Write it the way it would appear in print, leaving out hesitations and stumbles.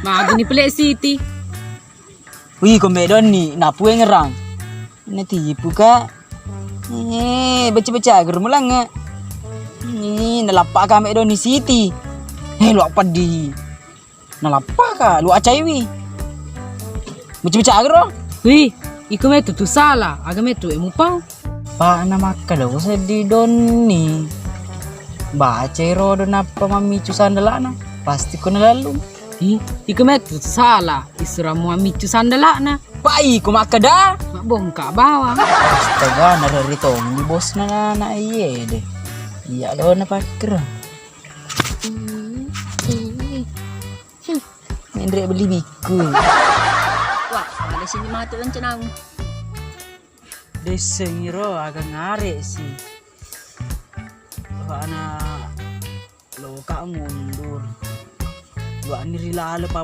Magi ni pelek Siti. Wih, kau medon ni, napu yang ngerang. Tipu kak. Baca-baca agar mulang nggak. Nalapak kak medon ni Siti. Lu apa di? Nalapak kak, lu acai wi. Baca-baca agar oh. Wih, iko metu tu salah. Aga metu emupang. Pak nama kada usah di doni. Baca ro don apa mami cusan dalana. Pasti kau lalu. Iko metu tu salah. Isuramu amicu sandalakna. Pai, kau makan dah. Mak bongkak bawang. Astaga, nara rito ni bos na iye deh. Iya lo na paker. Nendre beli biku. Wah, ada sini mati lancenang. Desengiro agak ngare sih. Karena lo kak mundur. Dua ni rila